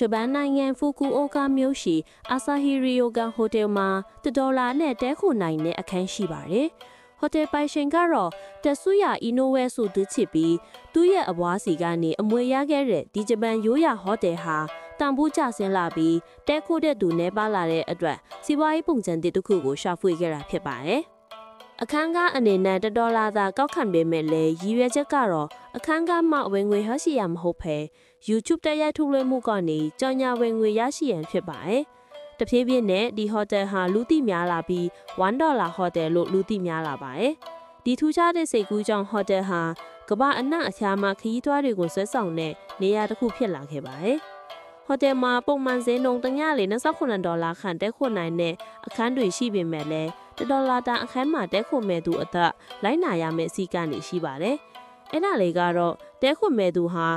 ဂျပန်နိုင်ငံဖူကူအိုကာမြို့ရှိအာဆာဟီရီယိုဂန်ဟိုတယ်မှာ$နဲ့တဲခိုနိုင်တဲ့အခန်းရှိပါတယ်။ဟိုတယ်ပိုင်ရှင်ကတော့တက်ဆူယာအီနိုဝဲဆိုသူချစ်ပြီးသူ့ရဲ့အဘွားစီကနေအမွေရခဲ့တဲ့ဒီဂျပန်ရိုးရာဟိုတယ်ဟာတန်ဖိုးကျဆင်းလာပြီးတဲခိုတဲ့သူနဲ့ပါလာတဲ့အတွက်စီးပွားရေးပုံစံတစ်ခုကိုရှာဖွေခဲ့တာဖြစ်ပါတယ်။အခန်းကားအနေနဲ့$သာကောက်ခံပေးမဲ့လေရည်ရွယ်ချက်ကတော့အခန်းကားမှဝင်ငွေရရှိရမဟုတ်ဘဲ YouTube တက်ရိုက်ထုတ်လွှင့်မှုကနေကြော်ညာဝင်ငွေရရှိရန်ဖြစ်ပါတယ်။တဖြည်းဖြည်းနဲ့ဒီဟိုတယ်ဟာလူသိများလာပြီး$ဟိုတယ်လို့လူသိများလာပါတယ်။ဒီထူးခြားတဲ့စိတ်ကူးကြောင့်ဟိုတယ်ဟာကမ္ဘာအနှံ့အခြားမှာခရီးသွားတွေကိုဆွဲဆောင်တဲ့နေရာတစ်ခုဖြစ်လာခဲ့ပါတယ်။ဟိုတယ်မှာပုံမှန်ဈေးနှုန်းတစ်ညလေ$29ခန့်တဲခိုနိုင်တဲ့အခန်းတွေရှိပေမဲ့လည်း$တာအခန်းမှာတဲခိုမဲ့သူအသက်လိုက်နာရမယ့်စီကံတွေရှိပါတယ်။အဲ့ဒါလေးကတော့တဲခိုမဲ့သူဟာ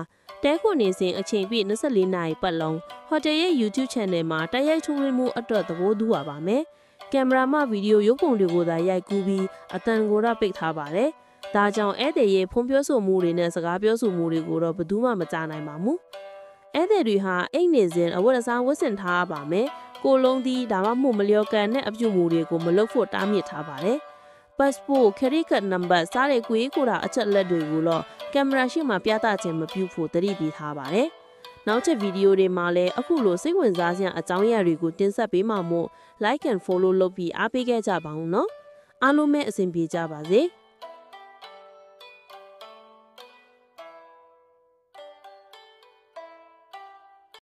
တဲခိုနေစဉ်အချိန်ပြည့်24နာရီပတ်လုံးဟိုတယ်ရဲ့ YouTube Channel မှာတိုက်ရိုက်ထုတ်လွှင့်မှုအတွက်သဘောတူပါမယ်။ကင်မရာမှဗီဒီယိုရုပ်ပုံတွေကိုသာရိုက်ကူးပြီးအတန်ကိုတော့ပိတ်ထားပါတယ်။ဒါကြောင့်ဧည့်သည်ရဲ့ဖုန်းပြောဆိုမှုတွေနဲ့စကားပြောဆိုမှုတွေကိုတော့ဘယ်သူမှမကြားနိုင်ပါဘူး။ဧည့်သည်တွေဟာအိတ်နေစဉ်အဝတ်အစားဝတ်ဆင်ထားပါမယ်။ကိုလုံးသီးဒါမှမဟုတ်မလျော်ကန်တဲ့အပြုမှုတွေကိုမလုပ်ဖို့တားမြစ်ထားပါတယ်။ Passport, credit card number စတဲ့ကိုယ်ကိုယ်တာအချက်လက်တွေကိုတော့ကင်မရာရှိမှပြသခြင်းမပြုဖို့တတိပေးထားပါတယ်။နောက်ချက်ဗီဒီယိုတွေမှာလည်းအခုလိုစိတ်ဝင်စားစရာအကြောင်းအရာတွေကိုတင်ဆက်ပေးမှာမို့ like and follow လုပ်ပြီးအားပေးခဲ့ကြပါဦးနော်။အားလုံးပဲအဆင်ပြေကြပါစေ။